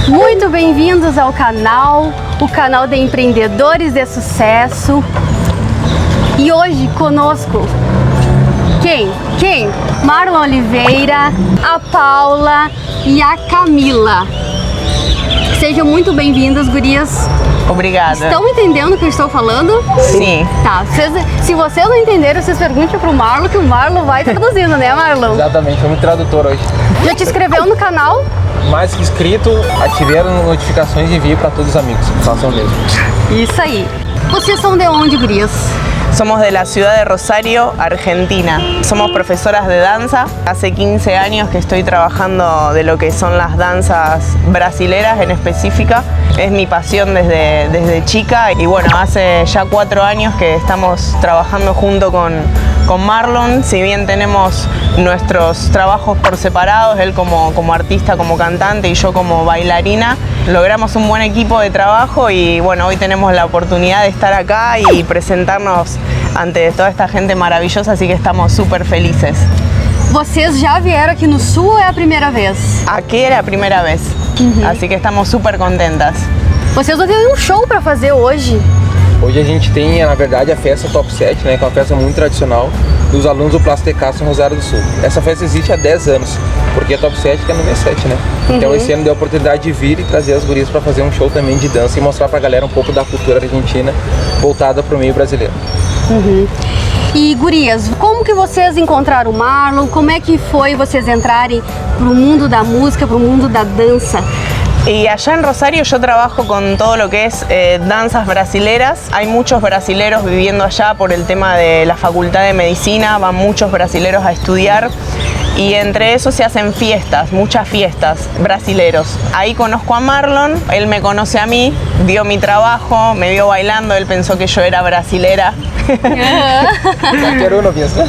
Muito bem-vindos ao canal, o canal de empreendedores de sucesso. E hoje conosco, quem? Marlon Oliveira, a Paula e a Camila. Sejam muito bem-vindas, gurias. Obrigada. Estão entendendo o que eu estou falando? Sim. Tá, se vocês não entenderam, vocês perguntem pro Marlon, que o Marlon vai traduzindo, né, Marlon? Exatamente, foi muito tradutor hoje. Já te inscreveu no canal? Mais que inscrito, ativaram notificações e enviem para todos os amigos. Façam o mesmo. Isso aí. Vocês são de onde, gurias? Somos de la ciudad de Rosario, Argentina. Somos profesoras de danza. Hace 15 años que estoy trabajando de lo que son las danzas brasileras en específica. Es mi pasión desde chica y bueno, hace ya 4 años que estamos trabajando junto con Marlon. Si bien tenemos nuestros trabajos por separados, él como artista, como cantante y yo como bailarina, logramos un buen equipo de trabajo y bueno, hoy tenemos la oportunidad de estar acá y presentarnos ante toda esta gente maravillosa, así que estamos súper felices. Vocês já vieram aqui no Sul ou é a primeira vez? Aquí era la primera vez, así que estamos súper contentas. Vocês vão ter um show para fazer hoje. Hoje a gente tem, na verdade, a festa Top 7, né, que é uma festa muito tradicional dos alunos do Plasticaço em Rosário do Sul. Essa festa existe há 10 anos, porque a Top 7 que é no número 7, né? Então esse ano deu a oportunidade de vir e trazer as gurias para fazer um show também de dança e mostrar pra galera um pouco da cultura argentina voltada pro meio brasileiro. E gurias, como que vocês encontraram o Marlon? Como é que foi vocês entrarem pro mundo da música, pro mundo da dança? Y allá en Rosario yo trabajo con todo lo que es danzas brasileras. Hay muchos brasileros viviendo allá por el tema de la Facultad de Medicina, van muchos brasileros a estudiar y entre esos se hacen fiestas, muchas fiestas brasileros. Ahí conozco a Marlon, él me conoce a mí, vio mi trabajo, me vio bailando, él pensó que yo era brasilera. Cualquier uno piensa.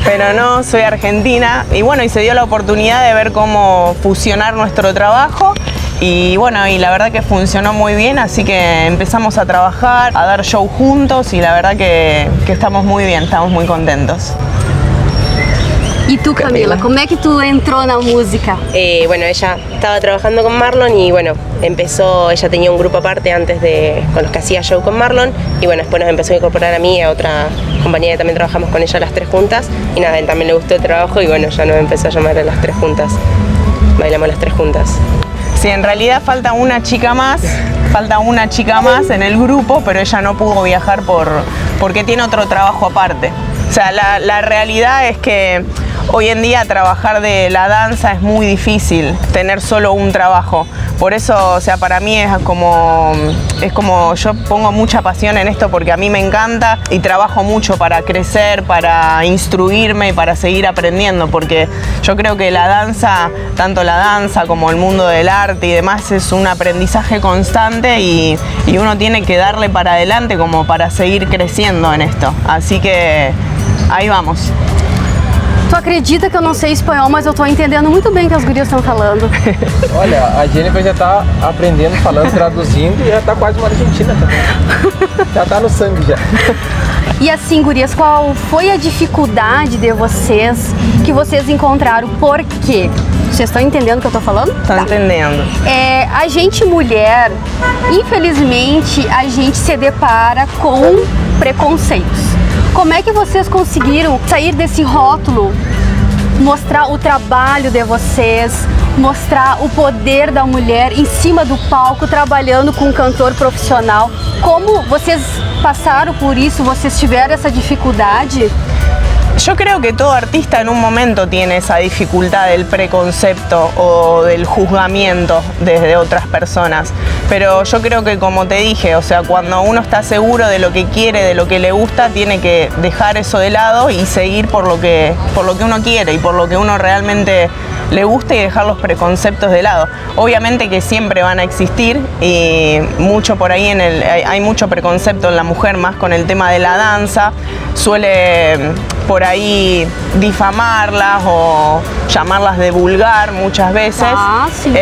Pero no, soy argentina y bueno, y se dio la oportunidad de ver cómo fusionar nuestro trabajo. Y bueno, y la verdad que funcionó muy bien, así que empezamos a trabajar, a dar show juntos y la verdad que estamos muy bien, estamos muy contentos. E tu, Camila, como é que tu entrou na música? Bueno, ella estaba trabajando con Marlon y bueno, ella tenía un grupo aparte con los que hacía show con Marlon y bueno, después nos empezó a incorporar a mí y a otra compañía que también trabajamos con ella las tres juntas y nada, a él también le gustó el trabajo y bueno, ya nos empezó a llamar a las tres juntas, bailamos las tres juntas. Sí, en realidad falta una chica más en el grupo, pero ella no pudo viajar porque tiene otro trabajo aparte. O sea, la realidad es que hoy en día trabajar de la danza es muy difícil, tener solo un trabajo. Por eso, o sea, para mí es como yo pongo mucha pasión en esto porque a mí me encanta y trabajo mucho para crecer, para instruirme y para seguir aprendiendo, porque yo creo que la danza, tanto la danza como el mundo del arte y demás, es un aprendizaje constante y uno tiene que darle para adelante como para seguir creciendo en esto. Así que ahí vamos. Tu acredita que eu não sei espanhol, mas eu tô entendendo muito bem o que as gurias estão falando. Olha, a Jennifer já tá aprendendo, falando, traduzindo e já tá quase uma argentina também. Já tá no sangue já. E assim, gurias, qual foi a dificuldade de vocês que vocês encontraram? Por quê? Vocês estão entendendo o que eu tô falando? Estão entendendo. A gente mulher, infelizmente, a gente se depara com preconceitos. Como é que vocês conseguiram sair desse rótulo, mostrar o trabalho de vocês, mostrar o poder da mulher em cima do palco, trabalhando com um cantor profissional? Como vocês passaram por isso? Vocês tiveram essa dificuldade? Yo creo que todo artista en un momento tiene esa dificultad del preconcepto o del juzgamiento desde otras personas, pero yo creo que, como te dije, o sea, cuando uno está seguro de lo que quiere, de lo que le gusta, tiene que dejar eso de lado y seguir por lo que uno quiere y por lo que uno realmente le gusta y dejar los preconceptos de lado. Obviamente que siempre van a existir y mucho por ahí hay mucho preconcepto en la mujer, más con el tema de la danza. por ahí difamarlas o llamarlas de vulgar muchas veces. Sí.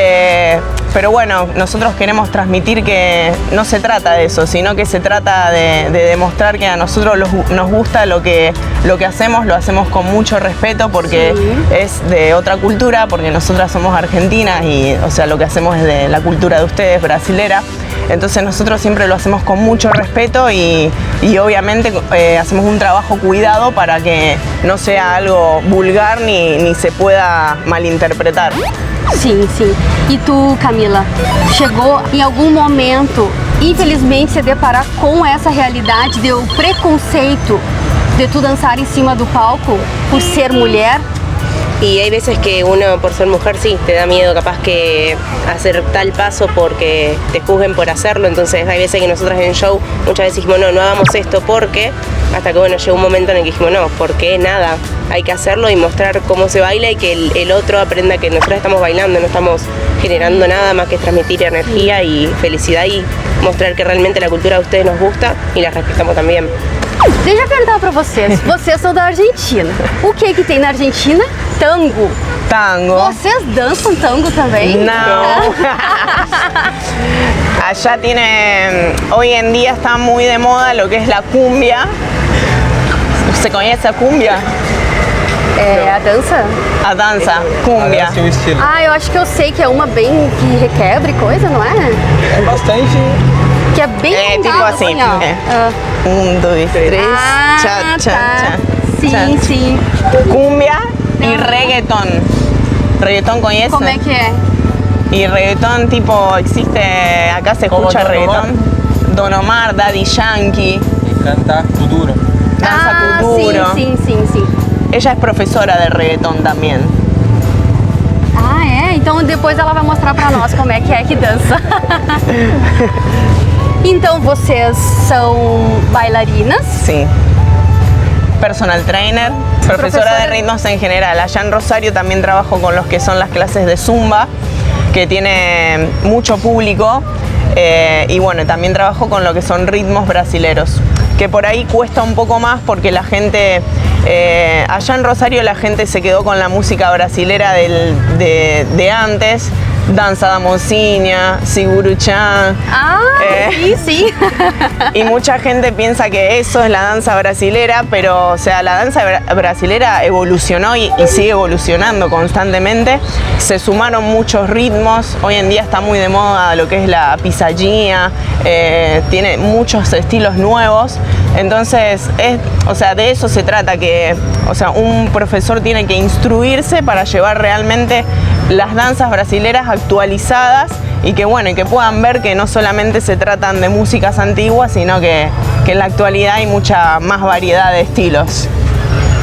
Pero bueno, nosotros queremos transmitir que no se trata de eso, sino que se trata de demostrar que a nosotros nos gusta lo que hacemos, lo hacemos con mucho respeto porque es de otra cultura, porque nosotras somos argentinas y o sea, lo que hacemos es de la cultura de ustedes, brasilera. Entonces nosotros siempre lo hacemos con mucho respeto y obviamente hacemos un trabajo cuidado para que no sea algo vulgar ni se pueda malinterpretar. Sim, sim. E tu, Camila, chegou em algum momento, infelizmente, se deparar com essa realidade do preconceito de tu dançar em cima do palco por ser mulher? Y hay veces que uno, por ser mujer, sí, te da miedo capaz que hacer tal paso porque te juzguen por hacerlo. Entonces hay veces que nosotras en show muchas veces dijimos, no hagamos esto porque, hasta que bueno, llegó un momento en el que dijimos, no, ¿por qué? Nada, hay que hacerlo y mostrar cómo se baila y que el otro aprenda que nosotros estamos bailando, no estamos generando nada más que transmitir energía y felicidad y mostrar que realmente la cultura de ustedes nos gusta y la respetamos también. Deixa eu perguntar pra vocês. Vocês são da Argentina. O que tem na Argentina? Tango. Tango. Vocês dançam tango também? No. Allá hoy en día está muy de moda lo que es la cumbia. ¿Se conoce a cumbia? É a dança? A dança, cumbia. Parece um estilo. Ah, eu acho que eu sei que é uma bem que requebra e coisa, não é? É bastante. Que é bem tipo cantado, assim. ó. É. 1, 2, 3, Ah, cha, cha, tá. cha. Sim, cha. sim. Cumbia y reggaetón. ¿Reggaetón conoce? Como é que é? Y reggaetón tipo, existe, acá se Como escucha Don reggaetón. Don Omar, Daddy Yankee, E cantar Kuduro. danza Ah, kuduro. sim, sim, sim, sim. Ella es profesora de reggaetón también. Ah, é? Então depois ela vai mostrar pra nós como é que dança. Então vocês são bailarinas? Sí. Personal trainer, profesora de ritmos en general. Allá en Rosario también trabajo con los que son las clases de Zumba, que tiene mucho público. Y bueno, también trabajo con lo que son ritmos brasileros, que por ahí cuesta un poco más porque la gente, allá en Rosario la gente se quedó con la música brasilera de antes, danza da mocinha, Siguru-chan. Ah, sim, sim. Y mucha gente piensa que eso es la danza brasilera, pero o sea, la danza brasilera evolucionó y sigue evolucionando constantemente. Se sumaron muchos ritmos, hoy en día está muy de moda lo que es la pisadinha, tiene muchos estilos nuevos. Entonces, o sea, de eso se trata, que o sea, un profesor tiene que instruirse para llevar realmente las danzas brasileras actualizadas y que bueno, y que puedan ver que no solamente se tratan de músicas antiguas, sino que en la actualidad hay mucha más variedad de estilos.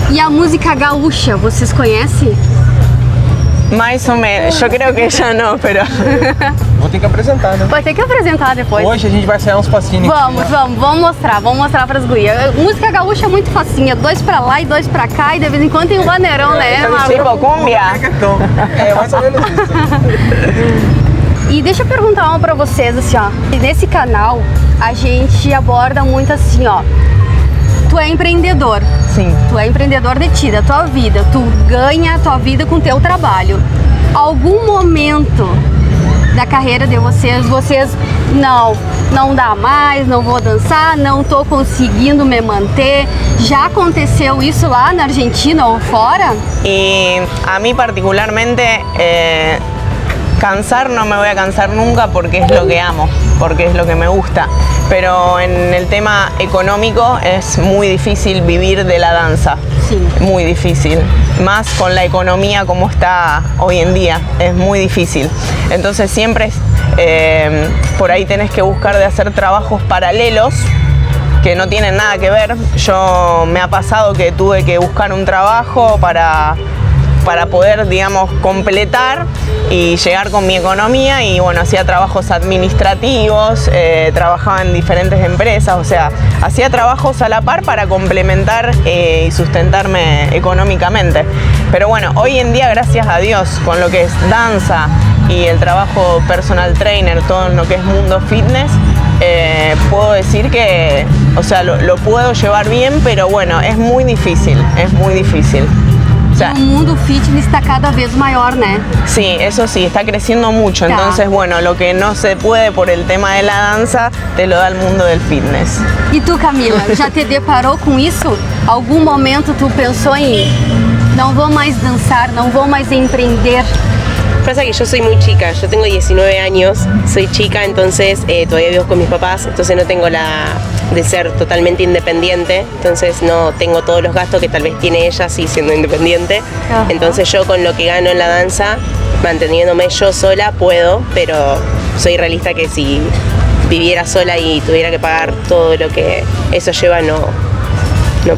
E a música gaúcha, vocês conhecem? Más o menos, yo creo que ya no, pero Vou ter que apresentar, né? Vai ter que apresentar depois. Hoje a gente vai sair uns passinhos. Vamos mostrar pras gurias. Música gaúcha é muito facinha, 2 pra lá e 2 pra cá e de vez em quando tem um vaneirão, né? tipo cumbia. Então, é mais ou menos isso. E deixa eu perguntar uma pra vocês, assim, ó. Nesse canal, a gente aborda muito assim, ó. Tu é empreendedor. Sim. Tu é empreendedor de ti, da tua vida. Tu ganha a tua vida com teu trabalho. Algum momento da carreira de vocês, não dá mais, não vou dançar, não tô conseguindo me manter. Já aconteceu isso lá na Argentina ou fora? Y a mí particularmente, cansar no me voy a cansar nunca porque es lo que amo, porque es lo que me gusta. Pero en el tema económico es muy difícil vivir de la danza. Sí. Muy difícil. Más con la economía como está hoy en día. Es muy difícil. Entonces siempre por ahí tenés que buscar de hacer trabajos paralelos que no tienen nada que ver. Me ha pasado que tuve que buscar un trabajo para poder, digamos, completar y llegar con mi economía y bueno, hacía trabajos administrativos, trabajaba en diferentes empresas, o sea, hacía trabajos a la par para complementar y sustentarme económicamente. Pero bueno, hoy en día, gracias a Dios, con lo que es danza y el trabajo personal trainer, todo lo que es mundo fitness, puedo decir que, o sea, lo puedo llevar bien, pero bueno, es muy difícil, es muy difícil. O sea, O mundo fitness está cada vez maior, né? sí, eso sí, está creciendo mucho. Tá. Entonces, bueno, lo que no se puede por el tema de la danza, te lo da el mundo del fitness. E tu, Camila, já te deparou com isso? Algum momento tu pensou em não vou mais dançar, não vou mais empreender? Pasa que yo soy muy chica, yo tengo 19 años, soy chica, entonces todavía vivo con mis papás, entonces no tengo la de ser totalmente independiente, entonces no tengo todos los gastos que tal vez tiene ella sí siendo independiente. Ajá. Entonces yo con lo que gano en la danza, manteniéndome yo sola, puedo, pero soy realista que si viviera sola y tuviera que pagar todo lo que eso lleva, no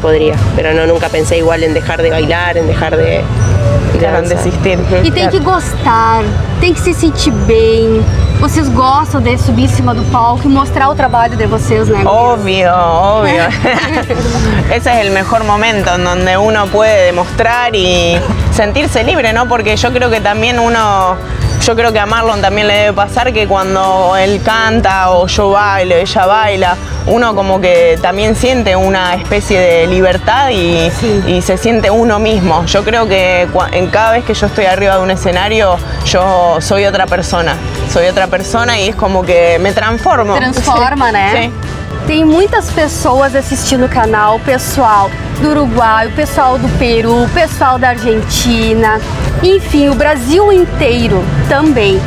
podría. Pero no, nunca pensé igual en dejar de bailar, en dejar de Claro, danzar. desistir. E tem que gostar, tem que se sentir bem. Vocês gostam de subir em cima do palco e mostrar o trabalho de vocês, né? Obvio, obvio. Ese es el mejor momento en donde uno puede demostrar y sentirse libre, ¿no? Porque yo creo que también yo creo que a Marlon también le debe pasar que cuando él canta o yo bailo, ella baila, uno como que también siente una especie de libertad y se siente uno mismo. Yo creo que en cada vez que yo estoy arriba de un escenario, yo soy otra persona. Soy otra persona e es como que me transformo. Transforma, né? Sim. Tem muitas pessoas assistindo o canal, o pessoal do Uruguai, o pessoal do Peru, o pessoal da Argentina, enfim, o Brasil inteiro também.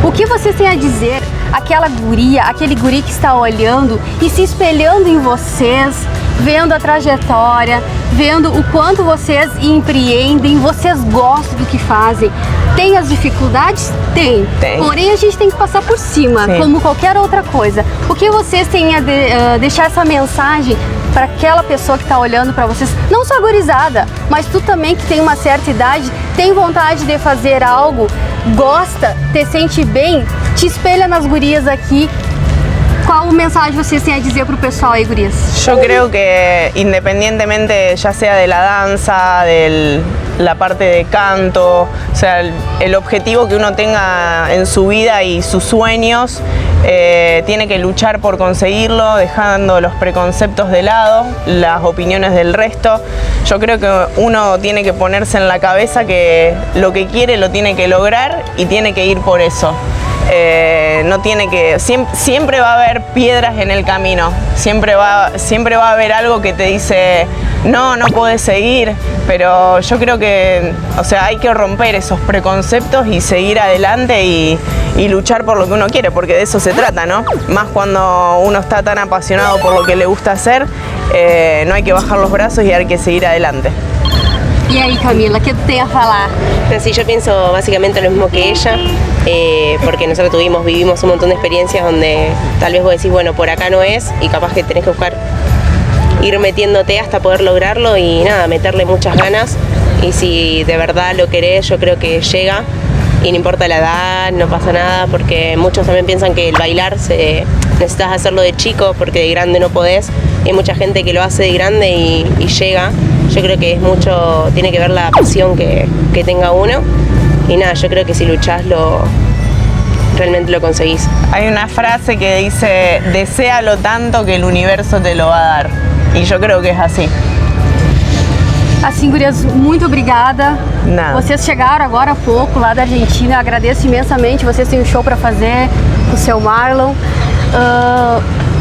O que vocês têm a dizer, aquela guria, aquele guri que está olhando e se espelhando em vocês, vendo a trajetória, vendo o quanto vocês empreendem, vocês gostam do que fazem. Tem as dificuldades? Tem. Porém, a gente tem que passar por cima, Sim. como qualquer outra coisa. O que vocês têm a deixar essa mensagem para aquela pessoa que está olhando para vocês, não só a gurizada, mas tu também que tem uma certa idade, tem vontade de fazer algo, gosta, te sente bem, te espelha nas gurias aqui. Qual mensagem vocês têm a dizer pro pessoal aí, gurias? Yo creo que independientemente ya sea de la danza, de la parte de canto, o sea, el objetivo que uno tenga en su vida y sus sueños, tiene que luchar por conseguirlo, dejando los preconceptos de lado, las opiniones del resto. Yo creo que uno tiene que ponerse en la cabeza que lo que quiere lo tiene que lograr y tiene que ir por eso. No tiene que, siempre va a haber piedras en el camino, siempre va a haber algo que te dice no podés seguir, pero yo creo que, o sea, hay que romper esos preconceptos y seguir adelante y luchar por lo que uno quiere, porque de eso se trata, ¿no? Más cuando uno está tan apasionado por lo que le gusta hacer, no hay que bajar los brazos y hay que seguir adelante. E aí, Camila, o que tu tem a falar? Sí, yo pienso básicamente lo mismo que ella, porque nosotros vivimos un montón de experiencias donde tal vez vos decís, bueno, por acá no es, y capaz que tenés que buscar, ir metiéndote hasta poder lograrlo y nada, meterle muchas ganas, y si de verdad lo querés, yo creo que llega, y no importa la edad, no pasa nada, porque muchos también piensan que el bailar necesitas hacerlo de chico porque de grande no podés, hay mucha gente que lo hace de grande y llega. Yo creo que es mucho, tiene que ver la pasión que tenga uno, y nada, yo creo que si luchás realmente lo conseguís. Hay una frase que dice, deséalo tanto que el universo te lo va a dar, y yo creo que es así. Assim, gurias, muito obrigada. Nada. Vocês chegaram agora há pouco lá da Argentina, eu agradeço imensamente. Vocês têm um show para fazer com o seu Marlon.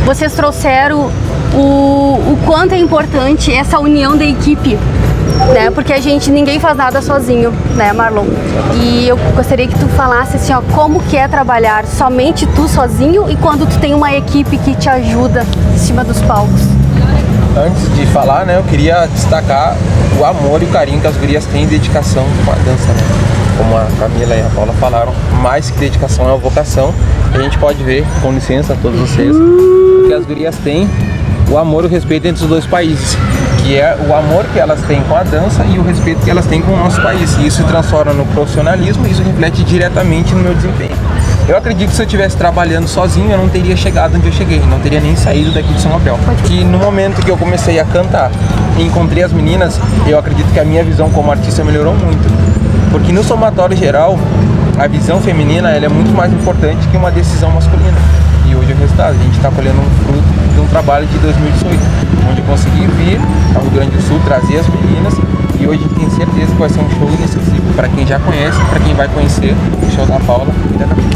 Vocês trouxeram o quanto é importante essa união da equipe, né? Porque ninguém faz nada sozinho, né, Marlon? E eu gostaria que tu falasse assim, ó, como que é trabalhar somente tu sozinho e quando tu tem uma equipe que te ajuda em cima dos palcos. Antes de falar, né, eu queria destacar o amor e o carinho que as gurias têm e dedicação com a dança, né? Como a Camila e a Paula falaram, mais que dedicação é a vocação. A gente pode ver, com licença a todos vocês, que as gurias têm o amor e o respeito entre os dois países, que é o amor que elas têm com a dança e o respeito que elas têm com o nosso país. E isso se transforma no profissionalismo e isso reflete diretamente no meu desempenho. Eu acredito que se eu estivesse trabalhando sozinho, eu não teria chegado onde eu cheguei, não teria nem saído daqui de São Abel. Que no momento que eu comecei a cantar e encontrei as meninas, eu acredito que a minha visão como artista melhorou muito. Porque no somatório geral, a visão feminina ela é muito mais importante que uma decisão masculina. E E hoje é o resultado. A gente está colhendo um fruto de um trabalho de 2018, onde eu consegui vir ao Rio Grande do Sul, trazer as meninas, e hoje a gente tem certeza que vai ser um show inesquecível para quem já conhece, para quem vai conhecer o show da Paula e da Camila.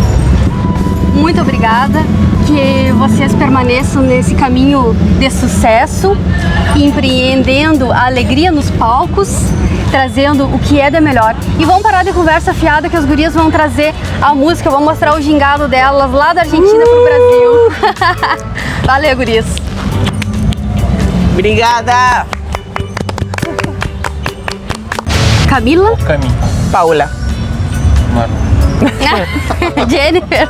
Muito obrigada, que vocês permaneçam nesse caminho de sucesso, empreendendo a alegria nos palcos, trazendo o que é de melhor. E vamos parar de conversa fiada, que as gurias vão trazer a música, vão mostrar o gingado delas lá da Argentina pro Brasil. Valeu, gurias. Obrigada. Camila? Camila. Paula. Mano. Jennifer.